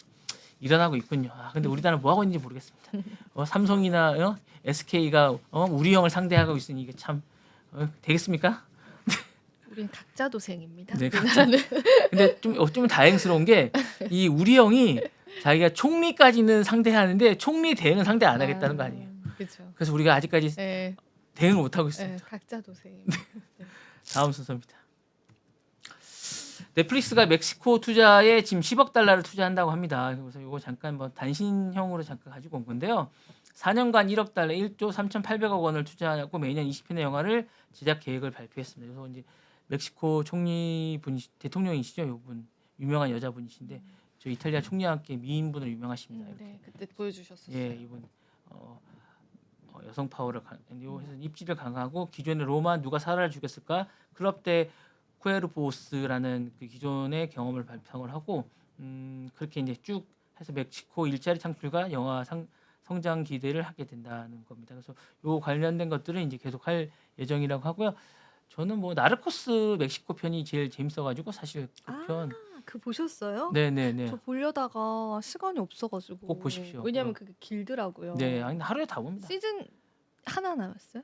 B: 일어나고 있군요. 근데 우리나라 뭐 하고 있는지 모르겠습니다. 삼성이나 SK가 우리 형을 상대하고 있으니 이게 참 되겠습니까?
A: 우리는 각자 도생입니다.
B: 네, 근데 좀 다행스러운 게 이 우리 형이 자기가 총리까지는 상대하는데 총리 대행은 상대 안 하겠다는 거 아니에요.
A: 그렇죠.
B: 그래서 우리가 아직까지
A: 네,
B: 대응을 못 하고
A: 네,
B: 있습니다.
A: 각자 도생입니다.
B: 다음 순서입니다. 넷플릭스가 멕시코 투자에 지금 10억 달러를 투자한다고 합니다. 그래서 이거 잠깐 뭐 단신형으로 잠깐 가지고 온 건데요. 4년간 1억 달러, 1조 3,800억 원을 투자하고 매년 20편의 영화를 제작 계획을 발표했습니다. 그래서 이제 멕시코 대통령이시죠, 이분 유명한 여자분이신데 저 이탈리아 총리와 함께 미인분으로 유명하십니다. 이렇게.
A: 네, 그때 보여주셨었어요.
B: 예, 이분 여성 파워를 해서 입지를 강화하고 기존의 로마 누가 사라를 죽였을까 클럽 대 쿠에르보스라는 그 기존의 경험을 발표를 하고 그렇게 이제 쭉 해서 멕시코 일자리 창출과 영화 성장 기대를 하게 된다는 겁니다. 그래서 요 관련된 것들은 이제 계속 할 예정이라고 하고요. 저는 뭐 나르코스 멕시코 편이 제일 재밌어가지고 사실 그 편.
A: 그 보셨어요?
B: 네네네.
A: 저 보려다가 시간이 없어가지고.
B: 꼭 보십시오.
A: 왜냐면 그게 길더라고요.
B: 네, 아니 하루에 다 봅니다.
A: 시즌 하나 나왔어요?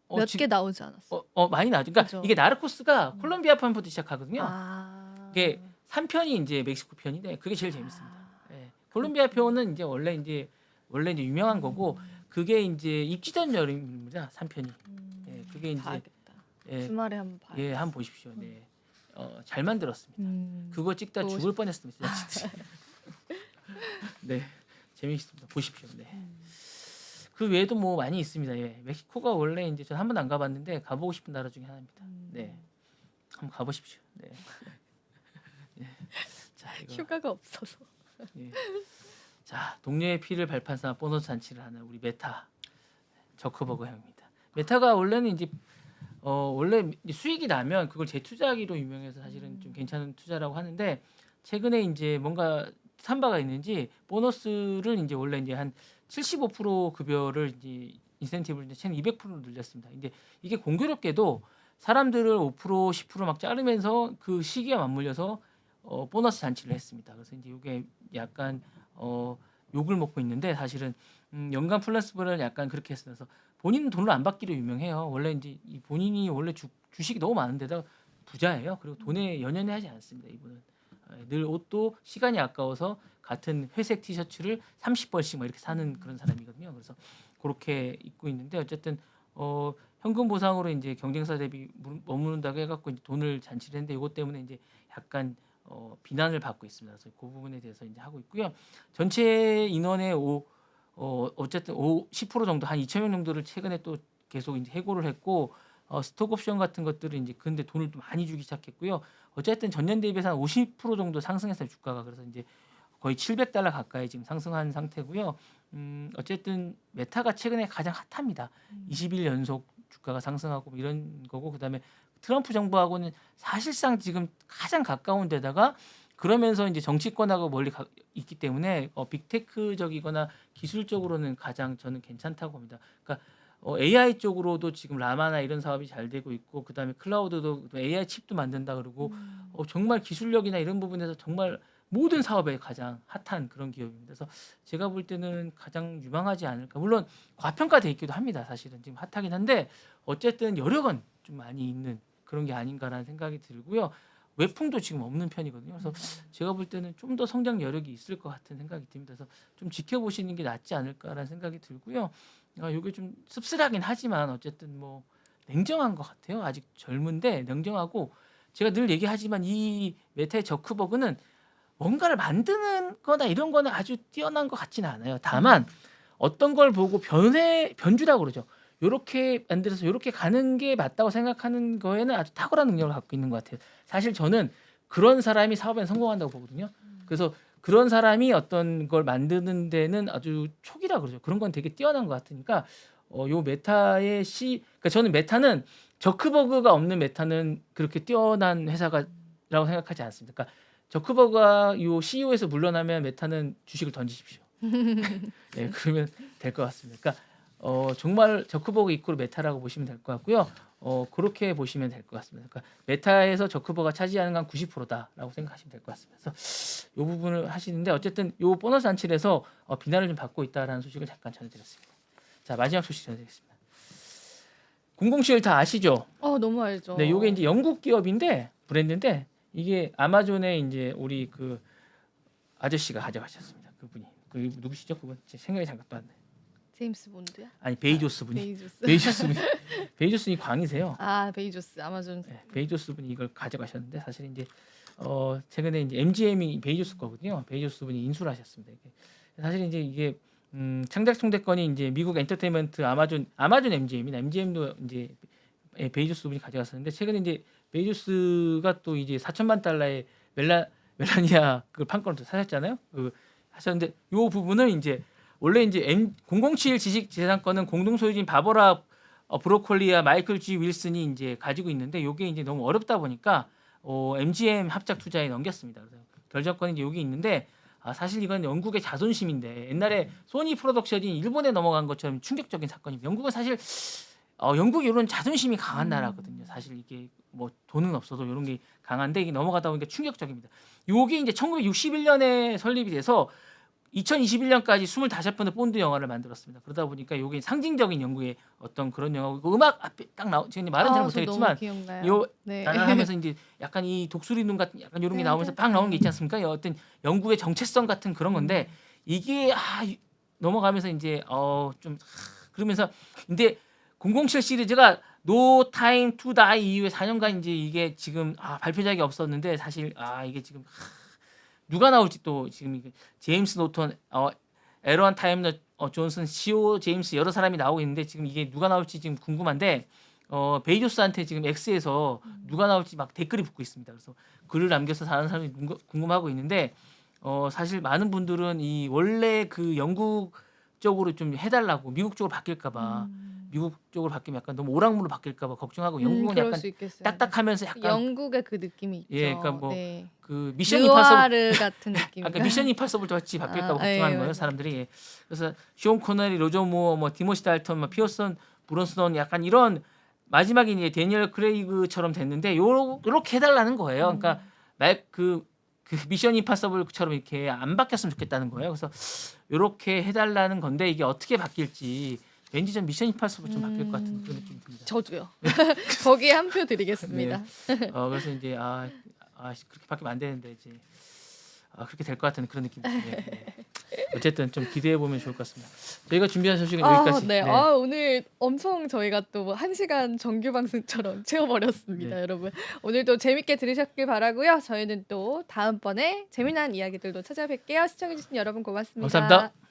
A: 몇 개 나오지 않았어요?
B: 많이 나죠. 그러니까
A: 그죠.
B: 이게 나르코스가 콜롬비아 편부터 시작하거든요. 이게 3편이 이제 멕시코 편인데 그게 제일 재밌습니다. 예. 콜롬비아 편은 이제 원래 이제 유명한 거고 그게 이제 입지전 여름입니다. 3편이. 예, 그게 이제
A: 봐야겠다.
B: 예,
A: 주말에 한번 봐요.
B: 예, 한번 보십시오. 네. 잘 만들었습니다. 그거 찍다
A: 또
B: 죽을 뻔했습니다. 진짜. 네, 재미있습니다. 보십시오. 네. 그 외에도 뭐 많이 있습니다. 예. 멕시코가 원래 이제 전 한 번도 안 가봤는데 가보고 싶은 나라 중에 하나입니다. 네, 한번 가보십시오. 네. 예. 자, 이거.
A: 휴가가 없어서.
B: 예. 자, 동료의 피를 발판삼아 보너스 잔치를 하는 우리 메타 저커버거 형입니다. 메타가 원래는 이제 원래 수익이 나면 그걸 재투자하기로 유명해서 사실은 좀 괜찮은 투자라고 하는데 최근에 이제 뭔가 산바가 있는지 보너스를 이제 원래 이제 한 75% 급여를 이제 인센티브를 이제 1,200%로 늘렸습니다. 이제 이게 공교롭게도 사람들을 5% 10%막 자르면서 그 시기에 맞물려서 보너스 잔치를 했습니다. 그래서 이제 이게 약간 욕을 먹고 있는데 사실은 연간 플러스를 약간 그렇게 했어요. 그래서 본인은 돈을 안 받기로 유명해요. 원래 이제 본인이 원래 주식이 너무 많은데다 부자예요. 그리고 돈에 연연하지 않습니다. 이분은 늘 옷도 시간이 아까워서 같은 회색 티셔츠를 30벌씩 막 이렇게 사는 그런 사람이거든요. 그래서 그렇게 입고 있는데 어쨌든 현금 보상으로 이제 경쟁사 대비 머무른다고 해갖고 이제 돈을 잔치를 했는데 이것 때문에 이제 약간 비난을 받고 있습니다. 그래서 그 부분에 대해서 이제 하고 있고요. 전체 인원의 어쨌든 10% 정도 한 2,000명 정도를 최근에 또 계속 이제 해고를 했고 스톡 옵션 같은 것들을 이제 근데 돈을 좀 많이 주기 시작했고요. 어쨌든 전년 대비해서 한 50% 정도 상승했어요 주가가. 그래서 이제 거의 700달러 가까이 지금 상승한 상태고요. 어쨌든 메타가 최근에 가장 핫합니다. 20일 연속 주가가 상승하고 뭐 이런 거고 그다음에 트럼프 정부하고는 사실상 지금 가장 가까운 데다가 그러면서 이제 정치권하고 멀리 있기 때문에 빅테크적이거나 기술적으로는 가장 저는 괜찮다고 봅니다. 그러니까 AI 쪽으로도 지금 라마나 이런 사업이 잘 되고 있고 그다음에 클라우드도 AI 칩도 만든다 그러고 정말 기술력이나 이런 부분에서 정말 모든 사업에 가장 핫한 그런 기업입니다. 그래서 제가 볼 때는 가장 유망하지 않을까. 물론 과평가돼 있기도 합니다. 사실은 지금 핫하긴 한데 어쨌든 여력은 좀 많이 있는 그런 게 아닌가라는 생각이 들고요. 외풍도 지금 없는 편이거든요. 그래서 제가 볼 때는 좀 더 성장 여력이 있을 것 같은 생각이 듭니다. 그래서 좀 지켜보시는 게 낫지 않을까라는 생각이 들고요. 이게 좀 씁쓸하긴 하지만 어쨌든 뭐 냉정한 것 같아요. 아직 젊은데 냉정하고 제가 늘 얘기하지만 이 메타의 저크버그는 뭔가를 만드는 거나 이런 거는 아주 뛰어난 것 같지는 않아요. 다만 어떤 걸 보고 변주라고 그러죠. 요렇게 만들어서 요렇게 가는 게 맞다고 생각하는 거에는 아주 탁월한 능력을 갖고 있는 것 같아요. 사실 저는 그런 사람이 사업에 성공한다고 보거든요. 그래서 그런 사람이 어떤 걸 만드는 데는 아주 촉이라 그러죠. 그런 건 되게 뛰어난 것 같으니까 요 메타의 그러니까 저는 메타는 저크버그가 없는 메타는 그렇게 뛰어난 회사가라고 생각하지 않습니다. 그러니까 저크버그가 요 CEO에서 물러나면 메타는 주식을 던지십시오. 네, 그러면 될 것 같습니다. 그러니까 정말 저크버그 이퀄 메타라고 보시면 될 것 같고요. 그렇게 보시면 될 것 같습니다. 그러니까 메타에서 저크버그가 차지하는 건 90%다라고 생각하시면 될 것 같습니다. 그래서 이 부분을 하시는데 어쨌든 이 보너스 안칠에서 비난을 좀 받고 있다라는 소식을 잠깐 전해드렸습니다. 자, 마지막 소식 전해드리겠습니다. 007 다 아시죠?
A: 너무 알죠.
B: 네, 이게 이제 영국 기업인데 브랜드인데 이게 아마존에 이제 우리 그 아저씨가 가져가셨습니다. 그분이 그 누구시죠? 그분 제 생각이 잠깐 또 안 나요.
A: 제임스 본드야?
B: 아니 베이조스 분이
A: 베이조스.
B: 베이조스 분이 광이세요.
A: 베이조스 아마존.
B: 네, 베이조스 분이 이걸 가져가셨는데 사실 이제 최근에 이제 MGM이 베이조스 거거든요. 베이조스 분이 인수를 하셨습니다. 사실 이제 이게 창작 총대권이 이제 미국 엔터테인먼트 아마존 MGM이나 MGM도 이제 베이조스 분이 가져갔었는데 최근에 이제 베이조스가 또 이제 4천만 달러의 멜라니아 그 판권을 또 사셨잖아요. 그 하셨는데 요 부분을 이제 원래 이제 007 지식 재산권은 공동 소유주인 바버라 브로콜리와 마이클 G 윌슨이 이제 가지고 있는데 요게 이제 너무 어렵다 보니까 MGM 합작 투자에 넘겼습니다. 그래서 결정권이 이제 여기 있는데 사실 이건 영국의 자존심인데 옛날에 소니 프로덕션이 일본에 넘어간 것처럼 충격적인 사건입니다. 영국은 사실 영국이 이런 자존심이 강한 나라거든요. 사실 이게 뭐 돈은 없어도 이런 게 강한데 이게 넘어가다 보니까 충격적입니다. 요게 이제 1961년에 설립이 돼서 2021년까지 25편의 본드 영화를 만들었습니다. 그러다 보니까 요게 상징적인 영국의 어떤 그런 영화고 음악 앞에 딱 지금 말은 잘 못하겠지만 요 하면서 이제 약간 이 독수리 눈 같은 약간 이런 게 나오면서 딱 나오는 게 있지 않습니까? 어떤 영국의 정체성 같은 그런 건데 이게 넘어가면서 이제 좀 그러면서 근데 007 시리즈가 No Time to Die 이후에 4년간 이제 이게 지금 발표작이 없었는데 사실 이게 지금 누가 나올지 또 지금 제임스 노턴, 에런 타임러 존슨, 시오 제임스 여러 사람이 나오고 있는데 지금 이게 누가 나올지 지금 궁금한데 베이조스한테 지금 X에서 누가 나올지 막 댓글이 붙고 있습니다. 그래서 글을 남겨서 다른 사람이 궁금하고 있는데 사실 많은 분들은 이 원래 그 영국 쪽으로 좀 해달라고 미국 쪽으로 바뀔까봐 미국 쪽으로 바뀌면 약간 너무 오락물로 바뀔까봐 걱정하고 영국은 약간 딱딱하면서 약간
A: 영국의 그 느낌이 있죠.
B: 그러니까 뭐
A: 네.
B: 그 미션 임파서블
A: 같은 느낌.
B: 아까 미션 임파서블 같이 바뀔까 봐 걱정하는 거예요, 사람들이. 그래서 쇼온 코너리, 로저 무어, 뭐 디모시 달턴, 뭐 피어슨, 브론스넌 약간 이런 마지막에 이제 데니얼 크레이그처럼 됐는데 요렇게 해달라는 거예요. 그러니까 그 미션 임파서블처럼 이렇게 안 바뀌었으면 좋겠다는 거예요. 그래서 요렇게 해달라는 건데 이게 어떻게 바뀔지 왠지 좀 미션 임파서블 좀 바뀔 것 같은 그런 느낌이 듭니다.
A: 저도요. 거기에 한 표 드리겠습니다.
B: 네. 그래서 이제 그렇게 바뀌면 안 되는데 이제 그렇게 될 것 같은 그런 느낌이 듭니다. 네. 어쨌든 좀 기대해 보면 좋을 것 같습니다. 저희가 준비한 소식은 여기까지.
A: 네. 오늘 엄청 저희가 또 1시간 정규 방송처럼 채워버렸습니다,
B: 네.
A: 여러분. 오늘도 재밌게 들으셨길 바라고요. 저희는 또 다음번에 재미난 이야기들도 찾아뵐게요. 시청해주신 여러분 고맙습니다.
B: 감사합니다.